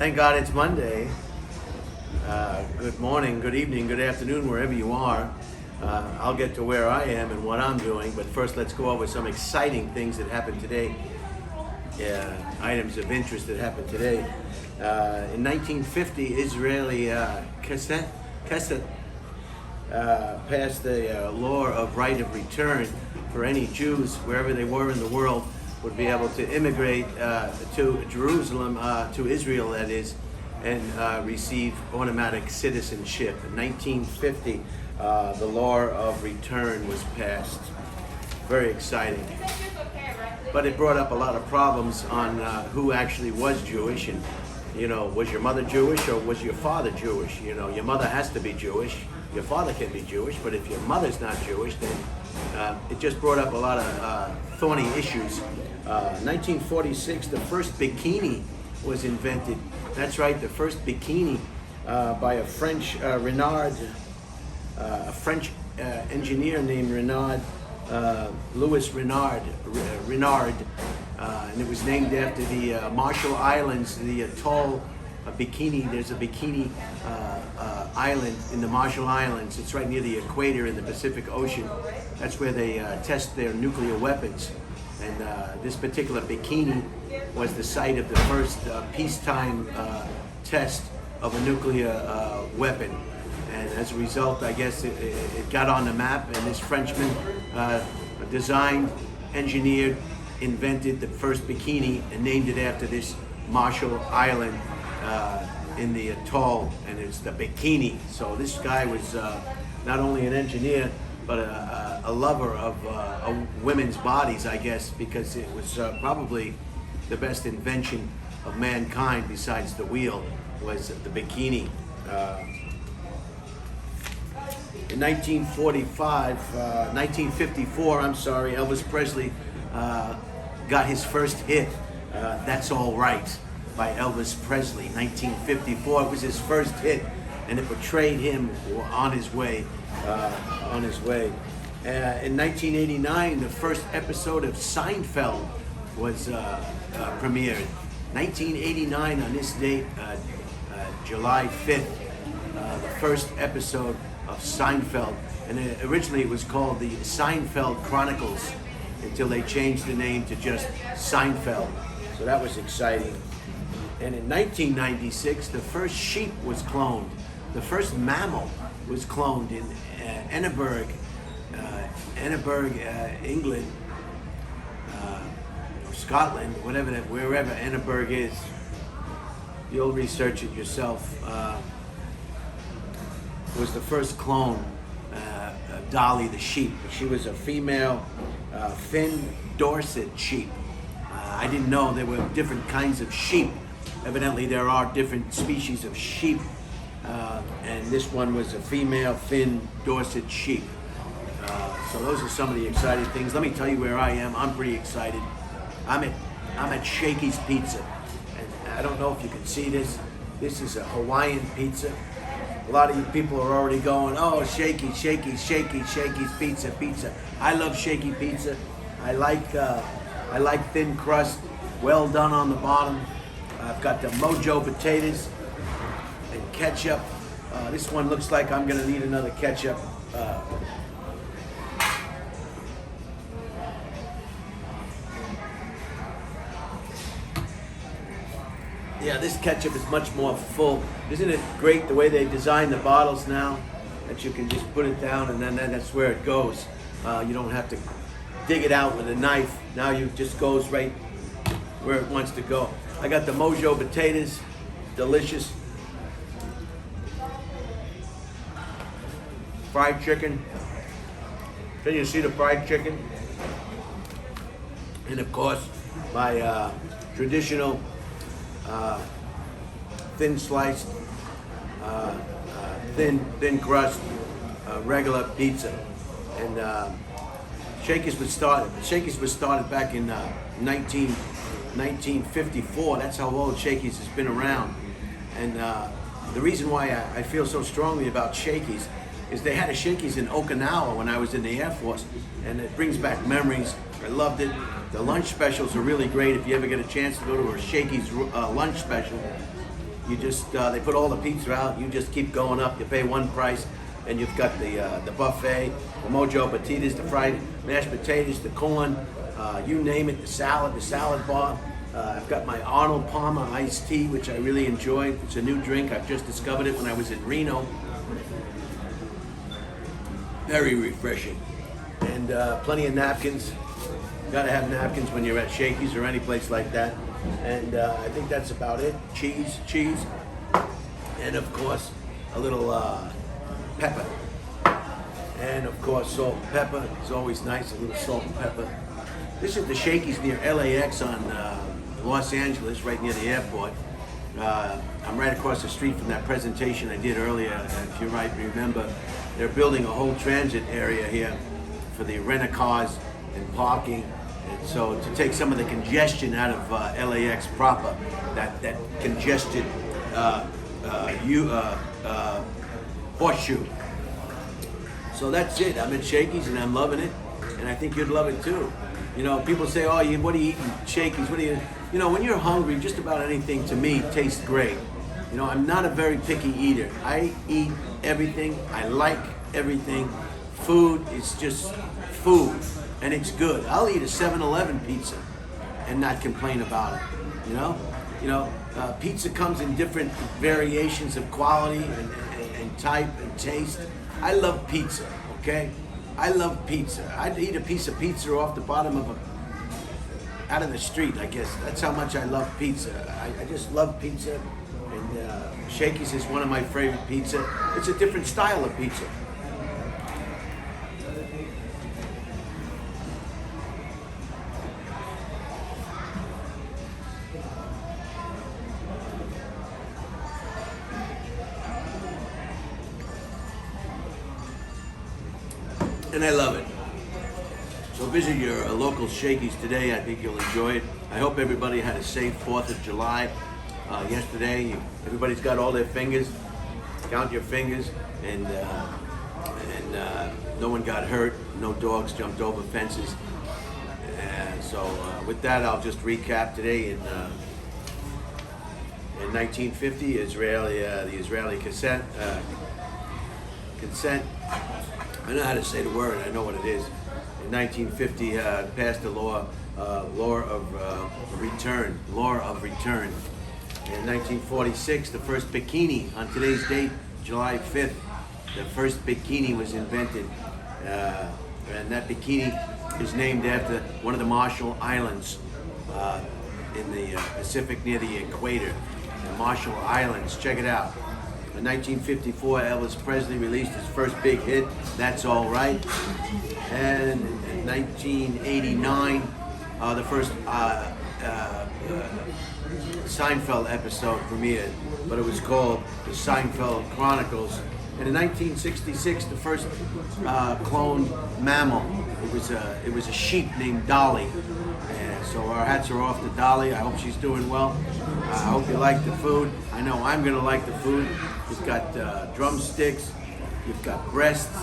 Thank God it's Monday. Good morning, good evening, good afternoon, wherever you are. I'll get to where I am and what I'm doing, but first let's go over some exciting things that happened today. Items of interest that happened today. In 1950, Israeli Ketchup passed the law of right of return for any Jews, wherever they were in the world, would be able to immigrate to Jerusalem, to Israel that is, and receive automatic citizenship. In 1950, the law of return was passed. Very exciting. But it brought up a lot of problems on who actually was Jewish, and was your mother Jewish or was your father Jewish? Your mother has to be Jewish, your father can be Jewish, but if your mother's not Jewish, then it just brought up a lot of thorny issues. 1946, the first bikini was invented. That's right, the first bikini by a French engineer named Louis Renard, and it was named after the Marshall Islands, the atoll bikini. There's a bikini island in the Marshall Islands. It's right near the equator in the Pacific Ocean. That's where they test their nuclear weapons. And this particular bikini was the site of the first peacetime test of a nuclear weapon. And as a result, I guess it got on the map, and this Frenchman designed, engineered, invented the first bikini and named it after this Marshall Island in the atoll, and it's the bikini. So this guy was not only an engineer, but a lover of women's bodies, I guess, because it was probably the best invention of mankind besides the wheel was the bikini. In 1954, Elvis Presley got his first hit, That's All Right, by Elvis Presley. 1954, it was his first hit, and it portrayed him on his way. In 1989, the first episode of Seinfeld was premiered. 1989, on this date, July 5th, the first episode of Seinfeld, and originally it was called the Seinfeld Chronicles until they changed the name to just Seinfeld. So that was exciting. And in 1996, the first sheep was cloned. The first mammal was cloned in Edinburgh, England, or Scotland, wherever Edinburgh is. You'll research it yourself. Was the first clone, Dolly the sheep. She was a female Finn Dorset sheep. I didn't know there were different kinds of sheep. Evidently there are different species of sheep, and this one was a female Finn Dorset sheep. So those are some of the exciting things. Let me tell you where I am. I'm pretty excited. I'm at Shakey'S Pizza, and I don't know if you can see this. This is a Hawaiian pizza. A lot of you people are already going, oh, Shakey'S pizza. I love Shakey pizza. I like thin crust, well done on the bottom. I've got the Mojo potatoes and ketchup. This one looks like I'm gonna need another ketchup. Yeah, this ketchup is much more full. Isn't it great the way they design the bottles now? That you can just put it down and then that's where it goes. You don't have to dig it out with a knife. Now it just goes right where it wants to go. I got the Mojo potatoes, delicious. Fried chicken. Can you see the fried chicken? And of course, my traditional thin sliced, thin crust, regular pizza. And Shakey'S was started back in 1954. That's how old Shakey'S has been around. And the reason why I feel so strongly about Shakey'S is they had a Shakey'S in Okinawa when I was in the Air Force, and it brings back memories. I loved it. The lunch specials are really great. If you ever get a chance to go to a Shakey'S lunch special, You just they put all the pizza out. You just keep going up. You pay one price, and you've got the buffet, the Mojo potatoes, the fried mashed potatoes, the corn, you name it, the salad bar. I've got my Arnold Palmer iced tea, which I really enjoy. It's a new drink. I've just discovered it when I was in Reno. Very refreshing. And plenty of napkins. You gotta have napkins when you're at Shakey's or any place like that. And I think that's about it. Cheese. And of course, a little pepper. And of course, salt and pepper. It's always nice, a little salt and pepper. This is the Shakey's near LAX on Los Angeles, right near the airport. I'm right across the street from that presentation I did earlier. If you might remember, they're building a whole transit area here for the rent-a-cars and parking. And so to take some of the congestion out of LAX proper, that congested horseshoe. So that's it. I'm at Shakey's and I'm loving it, and I think you'd love it too. You know, people say, "Oh, what are you eating? Shakey's? What are you?" You know, when you're hungry, just about anything to me tastes great. You know, I'm not a very picky eater. I eat everything. I like everything. Food is just food, and it's good. I'll eat a 7-Eleven pizza and not complain about it. You know, pizza comes in different variations of quality and type and taste. I love pizza. Okay, I love pizza. I'd eat a piece of pizza off the bottom of out of the street. I guess that's how much I love pizza. I just love pizza, and Shakey's is one of my favorite pizza. It's a different style of pizza. And I love it. So visit your local Shakey's today. I think you'll enjoy it. I hope everybody had a safe 4th of July. Yesterday, everybody's got all their fingers. Count your fingers, and no one got hurt. No dogs jumped over fences. And so with that, I'll just recap today. In 1950, the Israeli consent. I know how to say the word. I know what it is. In 1950, passed the law of return. In 1946, the first bikini, on today's date, July 5th, the first bikini was invented. And that bikini is named after one of the Marshall Islands in the Pacific near the equator. The Marshall Islands, check it out. In 1954, Elvis Presley released his first big hit, That's All Right. And in 1989, the first Seinfeld episode premiered, but it was called The Seinfeld Chronicles. And in 1966, the first cloned mammal. It was a sheep named Dolly. And so our hats are off to Dolly. I hope she's doing well. I hope you like the food. I know I'm gonna like the food. You've got drumsticks, you've got breasts,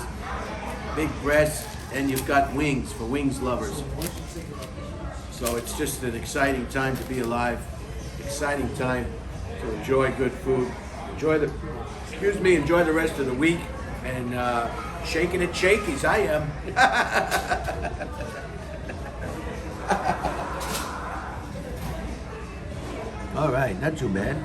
big breasts, and you've got wings for wings lovers. So it's just an exciting time to be alive. Exciting time to enjoy good food. Enjoy the rest of the week, and shaking at Shakey's, I am. All right, not too bad.